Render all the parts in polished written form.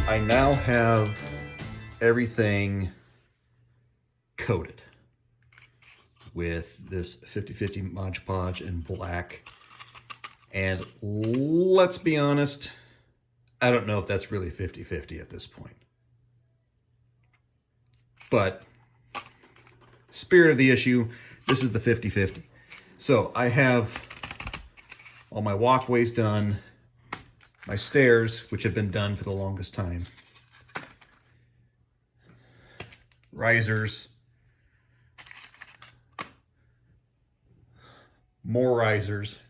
I now have everything coated with this 50/50 Mod Podge in black. And let's be honest, I don't know if that's really 50/50 at this point. But spirit of the issue, this is the 50/50. So I have all my walkways done, my stairs, which have been done for the longest time, risers, more risers,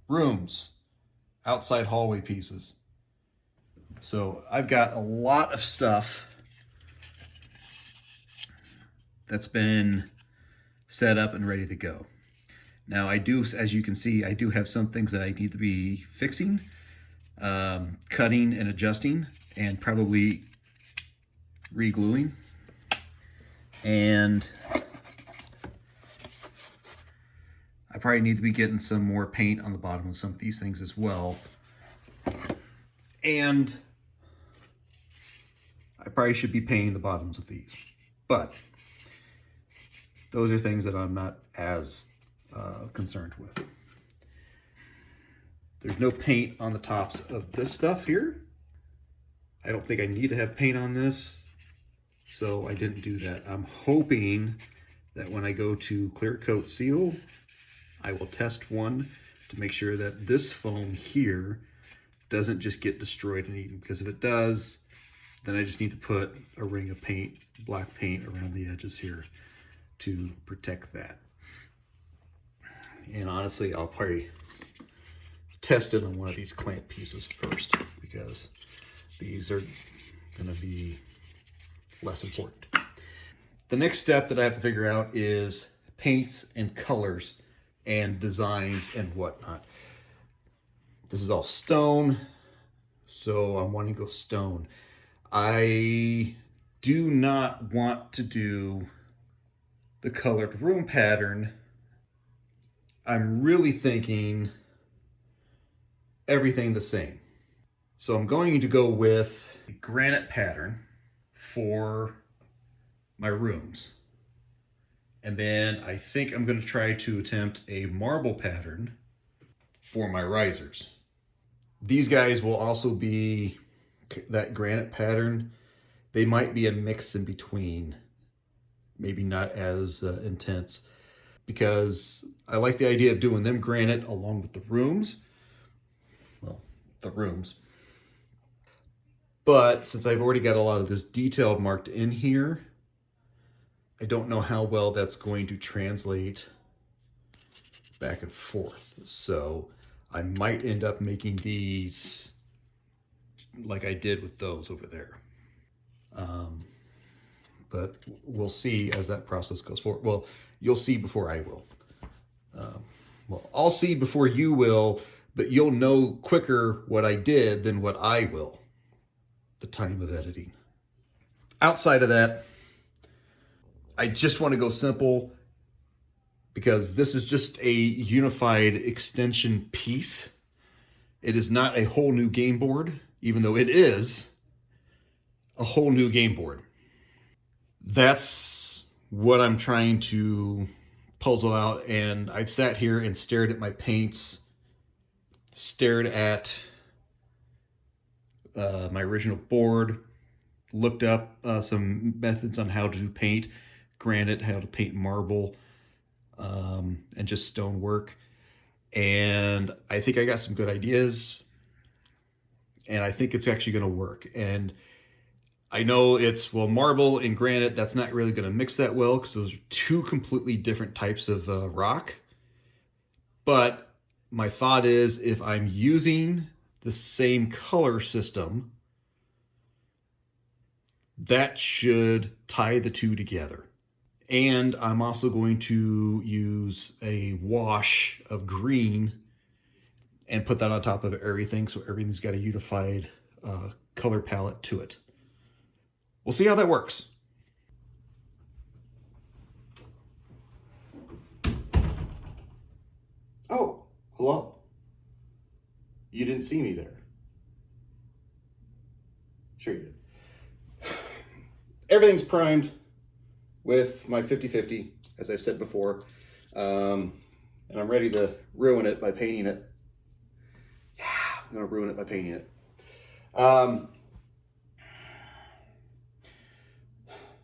rooms, outside hallway pieces. So I've got a lot of stuff that's been set up and ready to go. Now I do, as you can see, I do have some things that I need to be fixing, cutting and adjusting, and probably re-gluing. And I probably need to be getting some more paint on the bottom of some of these things as well. And I probably should be painting the bottoms of these. But those are things that I'm not as concerned with. There's no paint on the tops of this stuff here. I don't think I need to have paint on this, so I didn't do that. I'm hoping that when I go to clear coat seal, I will test one to make sure that this foam here doesn't just get destroyed and eaten, because if it does, then I just need to put a ring of paint, black paint, around the edges here to protect that. And honestly, I'll probably test it on one of these clamp pieces first, because these are going to be less important. The next step that I have to figure out is paints and colors and designs and whatnot. This is all stone, so I'm wanting to go stone. I do not want to do the colored room pattern. I'm really thinking everything the same. So I'm going to go with a granite pattern for my rooms. And then I think I'm going to try to attempt a marble pattern for my risers. These guys will also be that granite pattern. They might be a mix in between, maybe not as intense, because I like the idea of doing them granite along with the rooms. Well, the rooms. But since I've already got a lot of this detail marked in here, I don't know how well that's going to translate back and forth. So I might end up making these like I did with those over there. But we'll see as that process goes forward. Well, you'll see before I will. Well, I'll see before you will, but you'll know quicker what I did than what I will, the time of editing. Outside of that, I just want to go simple, because this is just a unified extension piece. It is not a whole new game board, even though it is a whole new game board. That's what I'm trying to puzzle out, and I've sat here and stared at my paints, stared at my original board, looked up some methods on how to paint granite, how to paint marble, and just stonework. And I think I got some good ideas, and I think it's actually going to work. And I know it's, well, marble and granite, that's not really going to mix that well, because those are two completely different types of rock. But my thought is, if I'm using the same color system, that should tie the two together. And I'm also going to use a wash of green and put that on top of everything, so everything's got a unified color palette to it. We'll see how that works. Oh, hello. You didn't see me there. Sure you did. Everything's primed with my 50/50, as I've said before. And I'm ready to ruin it by painting it. Yeah, I'm gonna ruin it by painting it.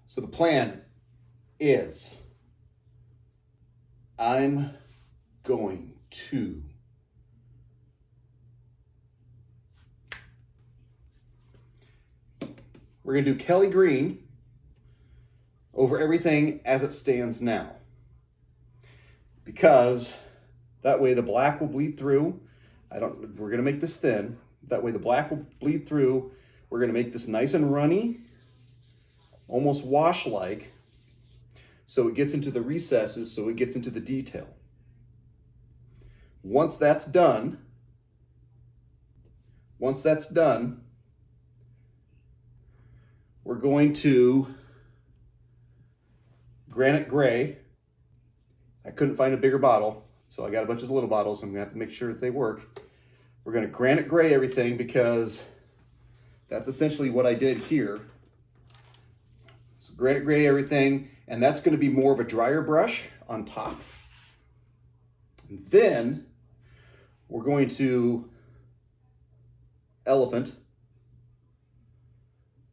So the plan is I'm going to we're going to do Kelly green over everything as it stands now, because that way the black will bleed through. We're going to make this thin. That way the black will bleed through. We're going to make this nice and runny, almost wash-like, so it gets into the recesses, so it gets into the detail. Once that's done, we're going to granite gray. I couldn't find a bigger bottle, so I got a bunch of little bottles. I'm gonna have to make sure that they work. We're gonna granite gray everything because that's essentially what I did here. So granite gray everything, and that's gonna be more of a drier brush on top. And then we're going to elephant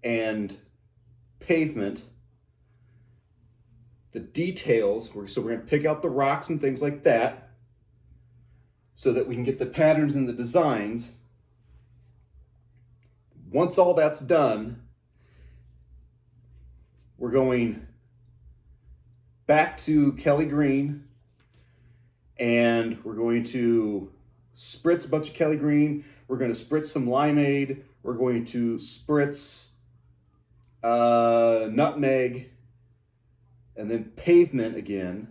and pavement the details. So we're going to pick out the rocks and things like that so that we can get the patterns and the designs. Once all that's done, we're going back to Kelly green, and we're going to spritz a bunch of Kelly green. We're going to spritz some limeade. We're going to spritz nutmeg, and then pavement again.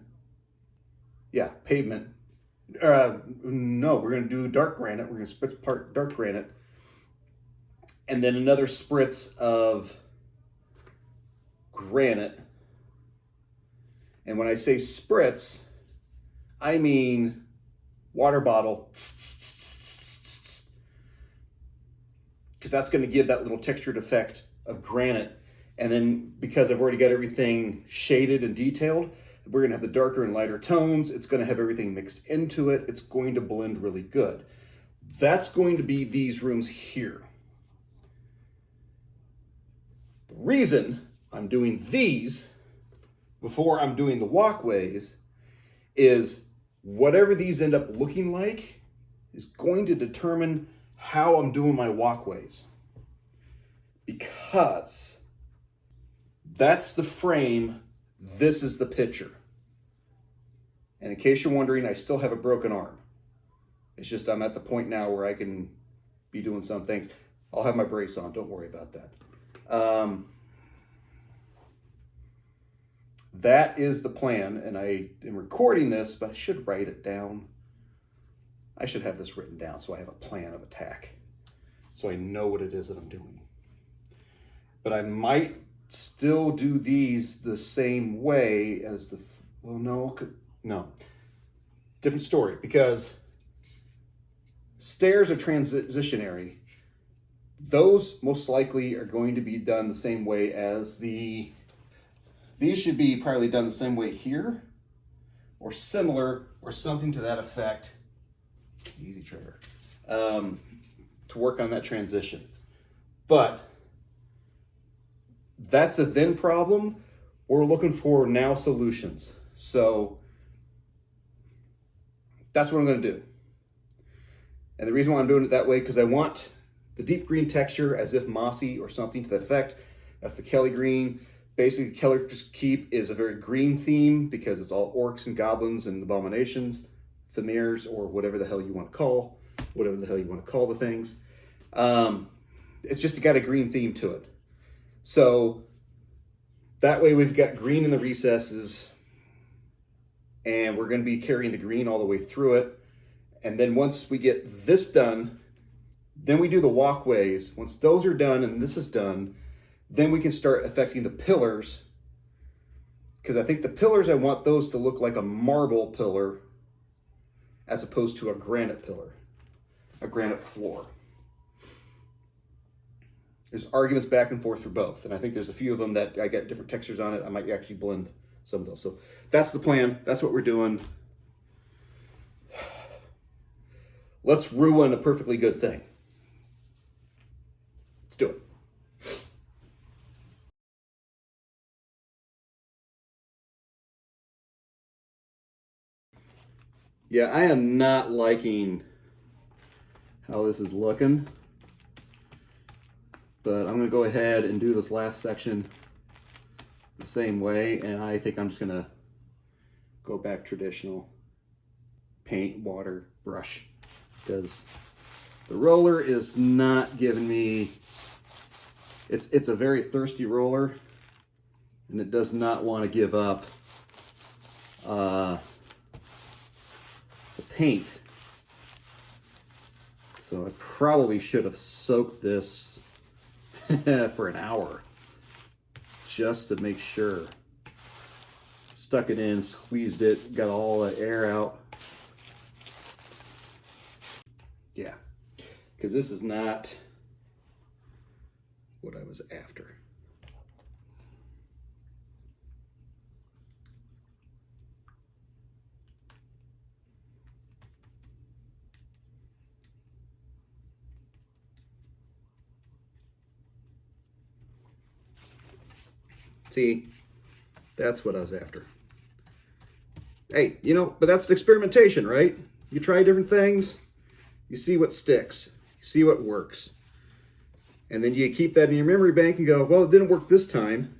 Yeah, pavement. No, we're going to do dark granite. We're going to spritz part dark granite, and then another spritz of granite. And when I say spritz, I mean water bottle, because that's going to give that little textured effect of granite. And then because I've already got everything shaded and detailed, we're going to have the darker and lighter tones. It's going to have everything mixed into it. It's going to blend really good. That's going to be these rooms here. The reason I'm doing these before I'm doing the walkways is whatever these end up looking like is going to determine how I'm doing my walkways. Because that's the frame, this is the picture. And in case you're wondering, I still have a broken arm. It's just I'm at the point now where I can be doing some things. I'll have my brace on, don't worry about that. That is the plan, and I am recording this, but I should write it down. I should have this written down so I have a plan of attack, so I know what it is that I'm doing. But I might still do these the same way as the, well, no. Different story, because stairs are transitionary. Those most likely are going to be done the same way as these should be probably done the same way here, or similar, or something to that effect. Easy trigger. To work on that transition. But that's a then problem. We're looking for now solutions. So that's what I'm going to do. And the reason why I'm doing it that way, because I want the deep green texture as if mossy or something to that effect. That's the Kelly green. Basically, Kellar's Keep is a very green theme because it's all orcs and goblins and abominations, Thamirs, or whatever the hell you want to call the things. It's just got a green theme to it. So that way we've got green in the recesses, and we're going to be carrying the green all the way through it. And then once we get this done, then we do the walkways. Once those are done and this is done, then we can start affecting the pillars, because I think the pillars, I want those to look like a marble pillar as opposed to a granite pillar, a granite floor. there's arguments back and forth for both. And I think there's a few of them that I got different textures on it. I might actually blend some of those. So that's the plan. That's what we're doing. Let's ruin a perfectly good thing. Let's do it. Yeah, I am not liking how this is looking, but I'm gonna go ahead and do this last section the same way, and I think I'm just gonna go back traditional paint, water, brush, because the roller is not giving me, it's a very thirsty roller, and it does not want to give up the paint. So I probably should have soaked this for an hour just to make sure. Stuck it in, squeezed it, got all the air out. Yeah, because this is not what I was after. See, that's what I was after. Hey, you know, but that's experimentation, right? You try different things, you see what sticks, you see what works. And then you keep that in your memory bank and go, well, it didn't work this time,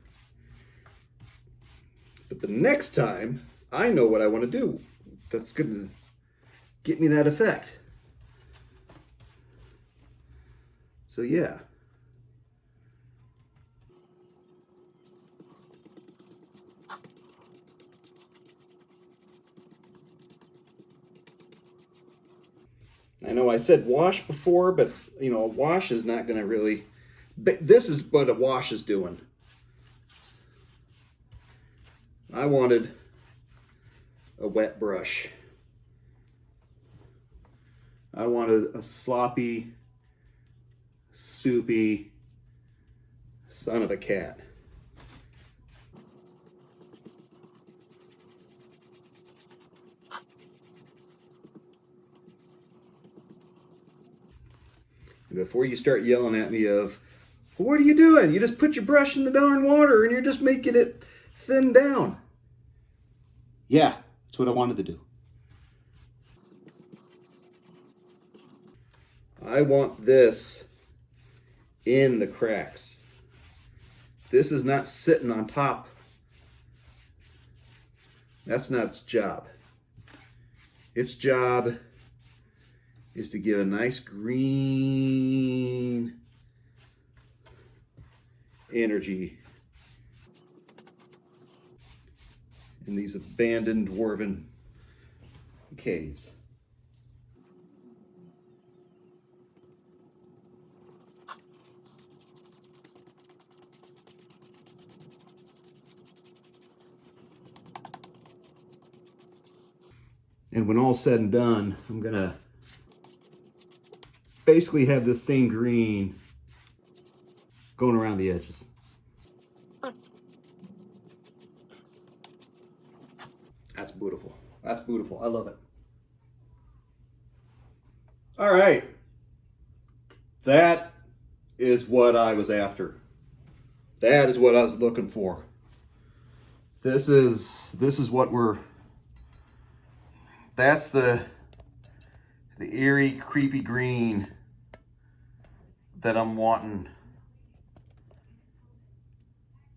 but the next time, I know what I want to do. That's going to get me that effect. So yeah. I know I said wash before, but you know, a wash is not going to really, but this is what a wash is doing. I wanted a wet brush. I wanted a sloppy, soupy son of a cat. Before you start yelling at me of, well, what are you doing? You just put your brush in the darn water and you're just making it thin down. Yeah, that's what I wanted to do. I want this in the cracks. This is not sitting on top. That's not its job. Its job is to give a nice green energy in these abandoned dwarven caves. And when all's said and done, I'm gonna basically have this same green going around the edges. That's beautiful. That's beautiful. I love it. All right. That is what I was after. That is what I was looking for. This is what we're, that's the eerie, creepy green that I'm wanting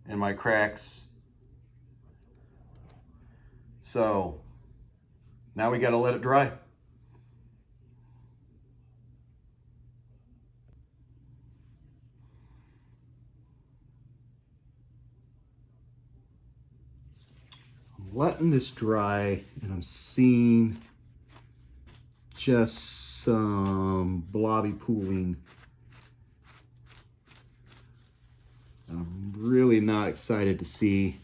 in my cracks. So now we got to let it dry. I'm letting this dry and I'm seeing just some blobby pooling. I'm really not excited to see.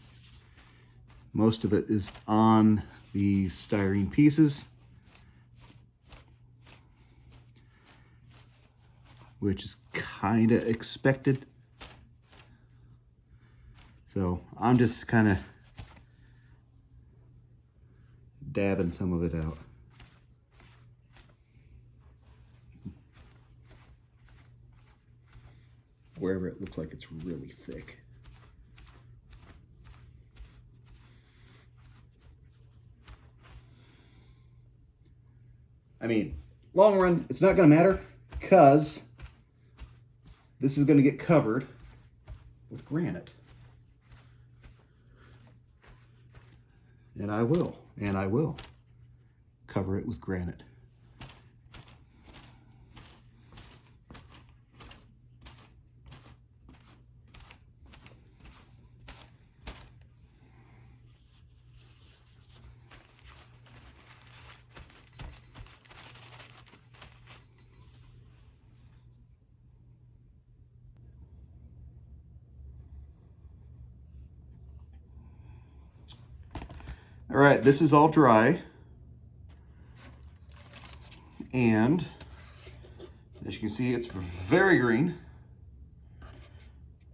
Most of it is on the styrene pieces, which is kind of expected. So I'm just kind of dabbing some of it out. Wherever it looks like it's really thick. I mean, long run, it's not going to matter because this is going to get covered with granite. And I will cover it with granite. All right, this is all dry. And as you can see, it's very green.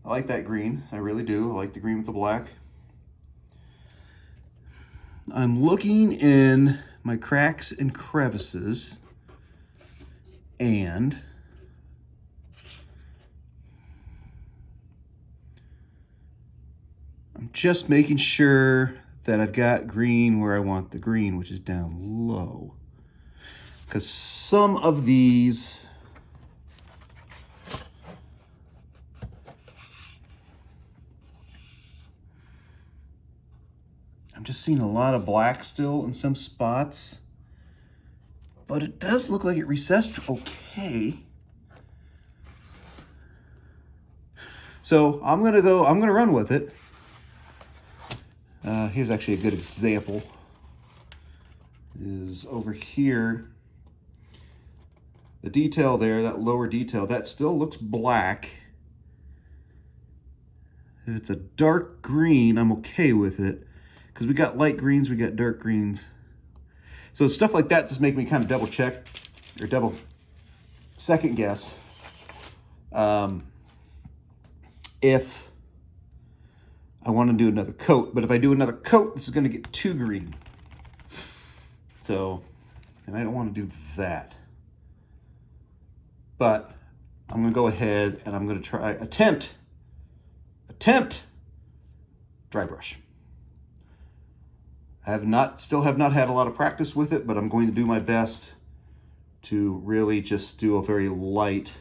I like that green, I really do. I like the green with the black. I'm looking in my cracks and crevices, and I'm just making sure that I've got green where I want the green, which is down low. Because some of these I'm just seeing a lot of black still in some spots, but it does look like it recessed okay. So I'm gonna run with it. Here's actually a good example. Is over here, the detail there, that lower detail, that still looks black. If it's a dark green, I'm okay with it. Because we got light greens, we got dark greens. So stuff like that just make me kind of double check, or double second guess. If I want to do another coat, but if I do another coat, this is going to get too green. So, and I don't want to do that. But I'm going to go ahead and I'm going to try, attempt dry brush. I still have not had a lot of practice with it, but I'm going to do my best to really just do a very light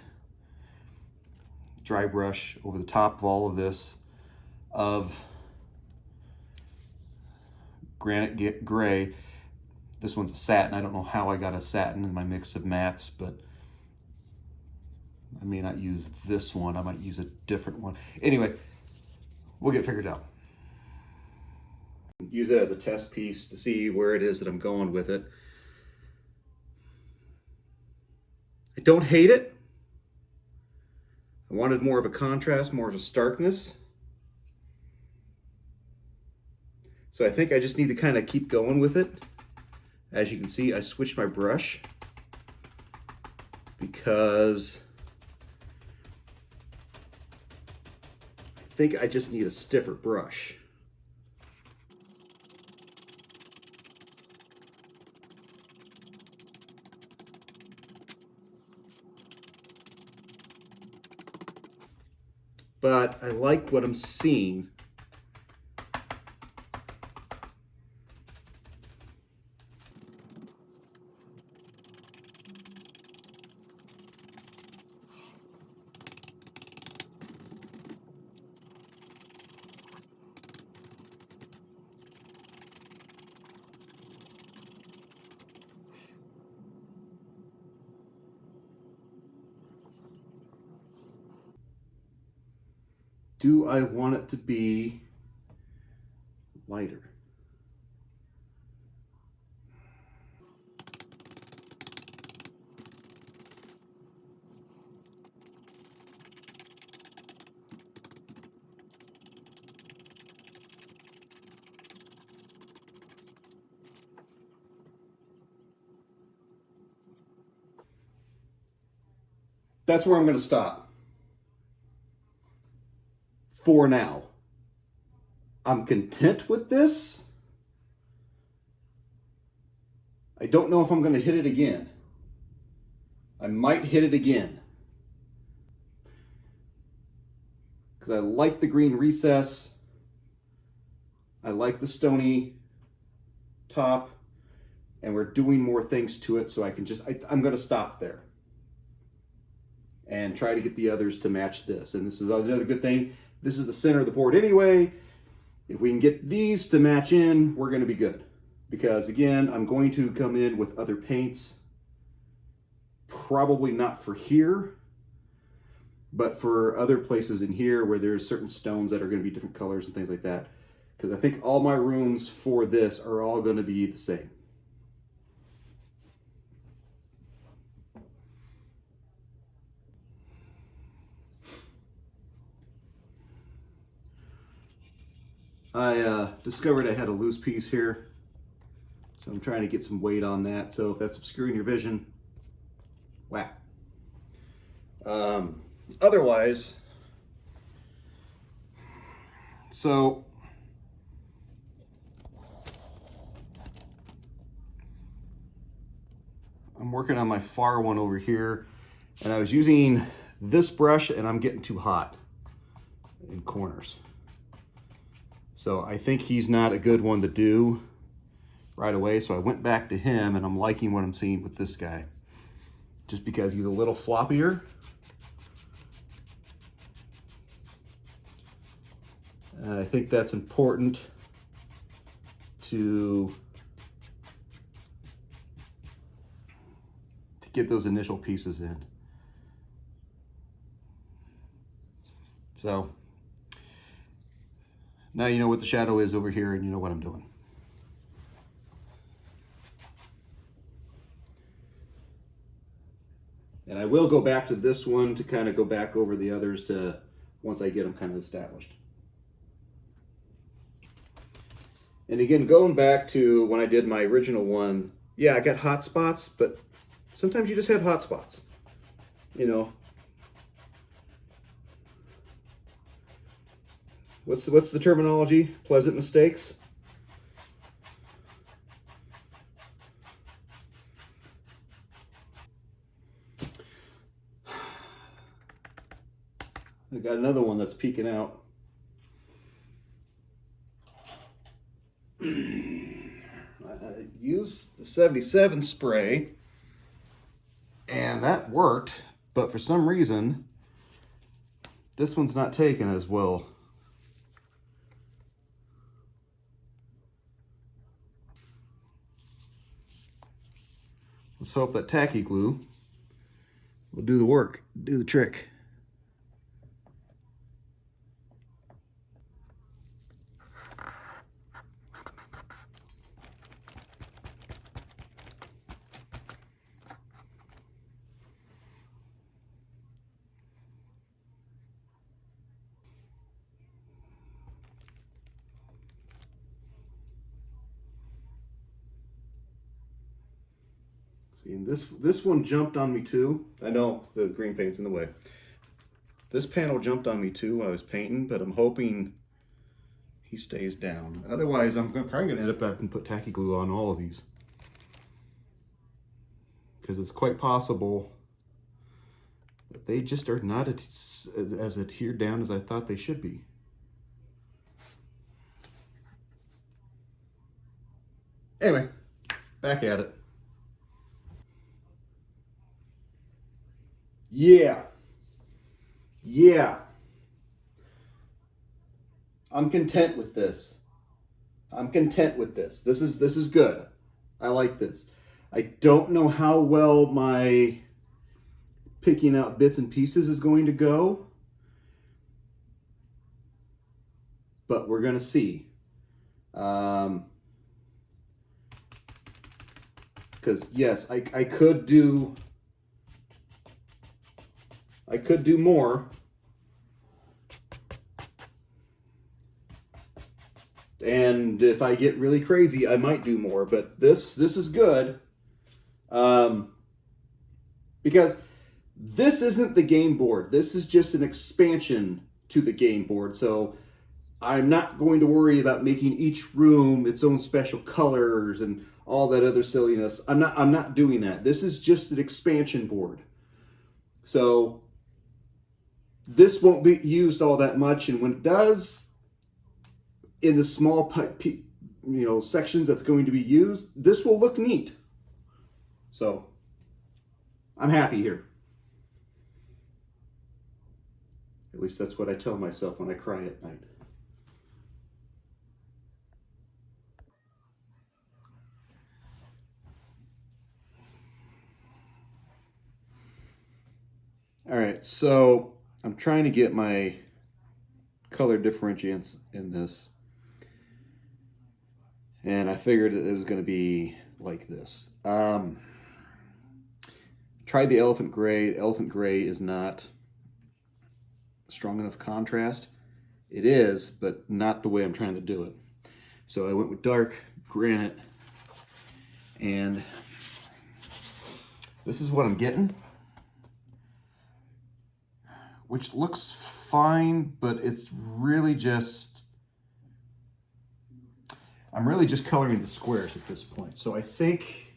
dry brush over the top of all of this of granite gray. This one's a satin. I don't know how I got a satin in my mix of mattes, but I may not use this one. I might use a different one. Anyway, we'll get it figured out. Use it as a test piece to see where it is that I'm going with it. I don't hate it. I wanted more of a contrast, more of a starkness. So I think I just need to kind of keep going with it. As you can see, I switched my brush because I think I just need a stiffer brush. But I like what I'm seeing. Do I want it to be lighter? That's where I'm going to stop. for now. I'm content with this. I don't know if I'm going to hit it again. I might hit it again. Because I like the green recess. I like the stony top. And we're doing more things to it, so I can just, I'm going to stop there. And try to get the others to match this. And this is another good thing. This is the center of the board anyway. If we can get these to match in, we're going to be good. Because again, I'm going to come in with other paints. Probably not for here, but for other places in here where there's certain stones that are going to be different colors and things like that. Because I think all my rooms for this are all going to be the same. I discovered I had a loose piece here, so I'm trying to get some weight on that. So if that's obscuring your vision, whack. Otherwise, so I'm working on my far one over here, and I was using this brush, and I'm getting too hot in corners. So I think he's not a good one to do right away. So I went back to him, and I'm liking what I'm seeing with this guy. Just because he's a little floppier. I think that's important to get those initial pieces in. So now you know what the shadow is over here, and you know what I'm doing. And I will go back to this one to kind of go back over the others to once I get them kind of established. And again, going back to when I did my original one, yeah, I got hot spots, but sometimes you just have hot spots, you know. What's the terminology? Pleasant mistakes? I got another one that's peeking out. I used the 77 spray, and that worked, but for some reason, this one's not taking as well. Let's hope that tacky glue will do the work, do the trick. And this one jumped on me too. I know the green paint's in the way. This panel jumped on me too when I was painting, but I'm hoping he stays down. Otherwise, I'm probably gonna end up having to put tacky glue on all of these, because it's quite possible that they just are not as adhered down as I thought they should be. Anyway, back at it. Yeah. I'm content with this. This is good. I like this. I don't know how well my picking out bits and pieces is going to go, but we're gonna see. Because yes, I could do more. And if I get really crazy, I might do more, but this is good. Because this isn't the game board. This is just an expansion to the game board. So I'm not going to worry about making each room its own special colors and all that other silliness. I'm not doing that. This is just an expansion board. So this won't be used all that much, and when it does, in the small sections that's going to be used, this will look neat. So I'm happy here. At least that's what I tell myself when I cry at night. All right, so I'm trying to get my color differentiants in this, and I figured it was going to be like this. Tried the elephant gray. Elephant gray is not strong enough contrast. It is, but not the way I'm trying to do it. So I went with dark granite, and this is what I'm getting, which looks fine, but it's really just, I'm really just coloring the squares at this point. So I think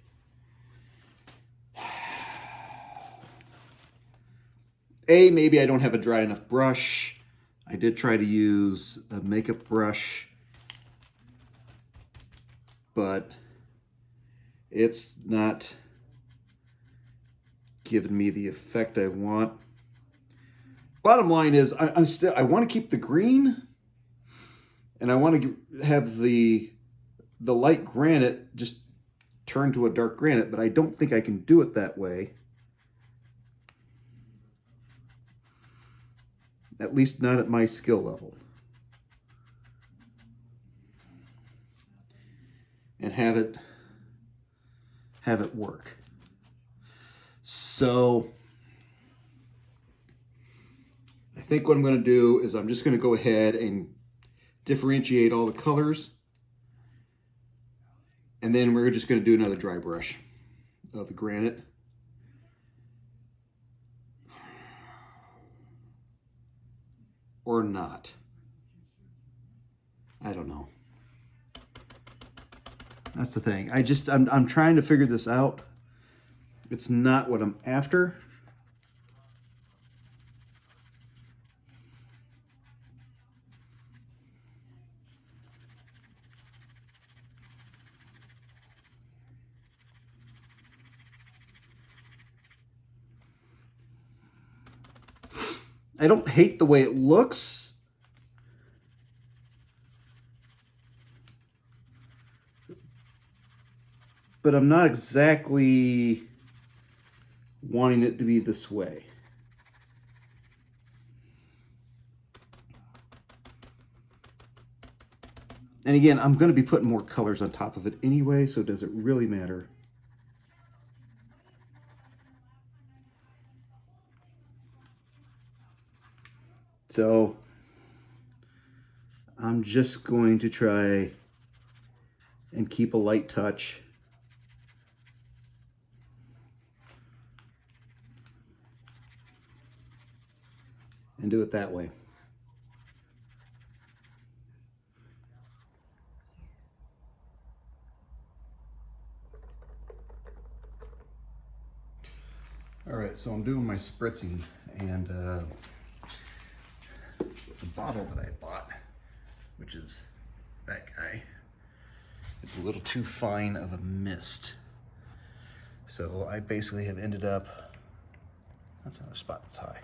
maybe I don't have a dry enough brush. I did try to use a makeup brush, but it's not giving me the effect I want. Bottom line is, I want to keep the green, and I want to have the light granite just turn to a dark granite, but I don't think I can do it that way. At least not at my skill level. And have it work. So I think what I'm going to do is I'm just going to go ahead and differentiate all the colors, and then we're just going to do another dry brush of the granite. Or not. I don't know. That's the thing. I'm trying to figure this out. It's not what I'm after. I don't hate the way it looks. But I'm not exactly wanting it to be this way. And again, I'm going to be putting more colors on top of it anyway, so does it really matter? So I'm just going to try and keep a light touch. And do it that way. All right, so I'm doing my spritzing, and the bottle that I bought, which is that guy, is a little too fine of a mist. So I basically have ended up, that's another spot that's high.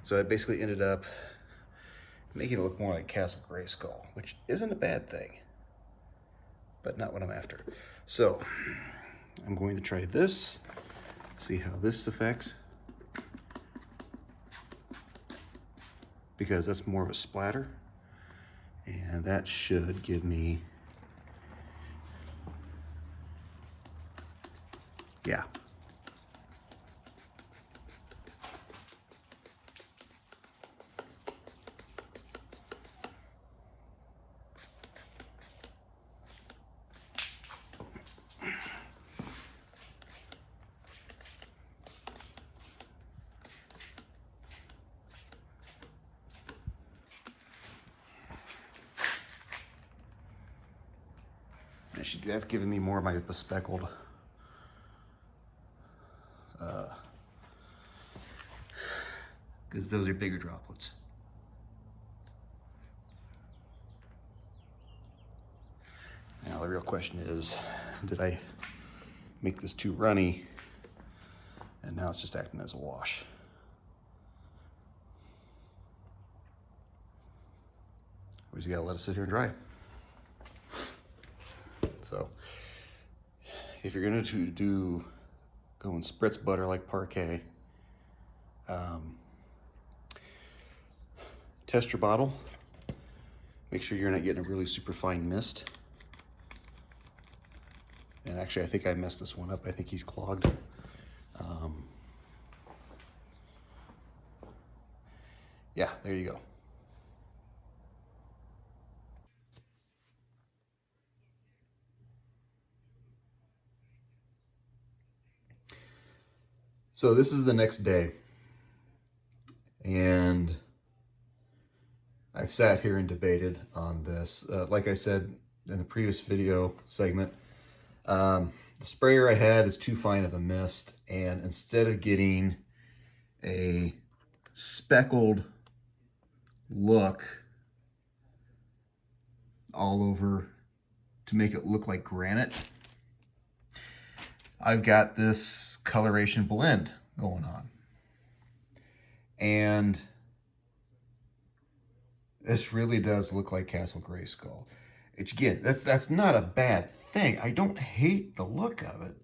So I basically ended up making it look more like Castle Grayskull, which isn't a bad thing, but not what I'm after. So I'm going to try this, see how this affects, because that's more of a splatter, and that should give me, yeah. That's giving me more of my bespeckled because those are bigger droplets. Now the real question is, did I make this too runny and now it's just acting as a wash? We just gotta let it sit here and dry. So if you're gonna go and spritz butter like Parquet, test your bottle. Make sure you're not getting a really super fine mist. And actually, I think I messed this one up. I think he's clogged. Yeah, there you go. So this is the next day. And I've sat here and debated on this. Like I said in the previous video segment, the sprayer I had is too fine of a mist, and instead of getting a speckled look all over to make it look like granite, I've got this coloration blend going on. And this really does look like Castle Grayskull. Again, that's not a bad thing. I don't hate the look of it.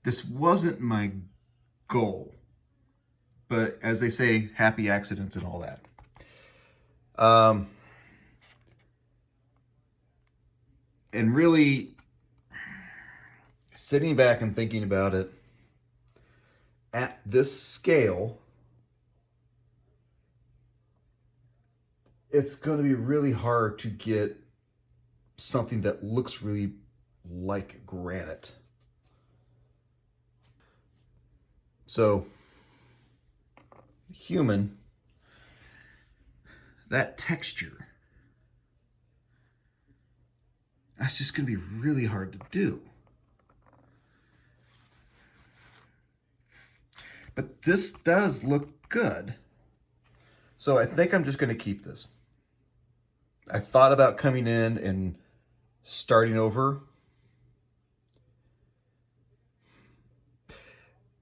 This wasn't my goal. But as they say, happy accidents and all that. And really sitting back and thinking about it, at this scale, it's going to be really hard to get something that looks really like granite. So, human, that texture, that's just going to be really hard to do. But this does look good. So I think I'm just going to keep this. I thought about coming in and starting over,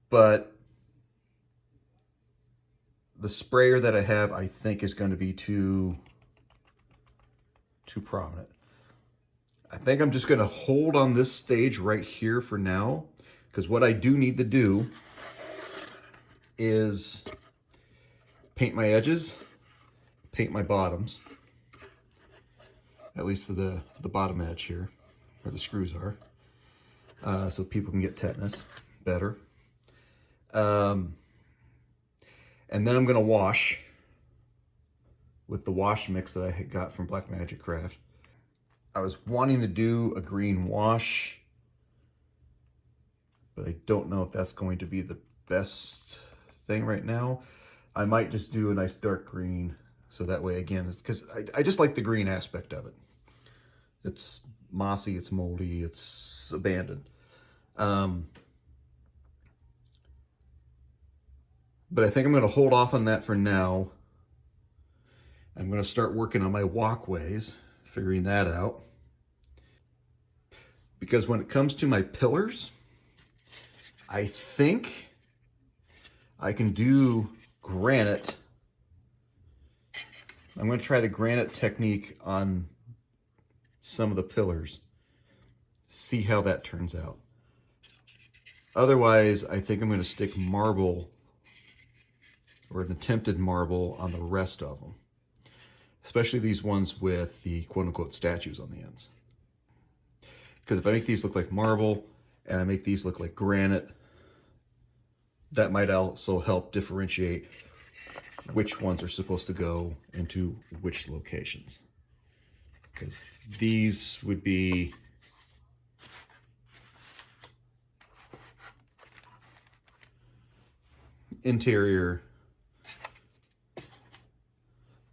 but the sprayer that I have, I think, is going to be too prominent. I think I'm just going to hold on this stage right here for now, because what I do need to do is paint my edges, paint my bottoms, at least the bottom edge here, where the screws are, so people can get tetanus better. And then I'm going to wash with the wash mix that I had got from BlackMagic Craft. I was wanting to do a green wash, but I don't know if that's going to be the best thing right now. I might just do a nice dark green, so that way, again, because I just like the green aspect of it. It's mossy, it's moldy, it's abandoned. But I think I'm going to hold off on that for now. I'm going to start working on my walkways, figuring that out. Because when it comes to my pillars, I think I can do granite. I'm going to try the granite technique on some of the pillars. See how that turns out. Otherwise, I think I'm going to stick marble, or an attempted marble, on the rest of them. Especially these ones with the quote-unquote statues on the ends. Because if I make these look like marble, and I make these look like granite, that might also help differentiate which ones are supposed to go into which locations. Because these would be interior,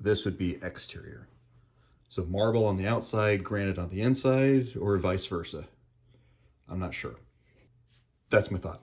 this would be exterior. So marble on the outside, granite on the inside, or vice versa. I'm not sure. That's my thought.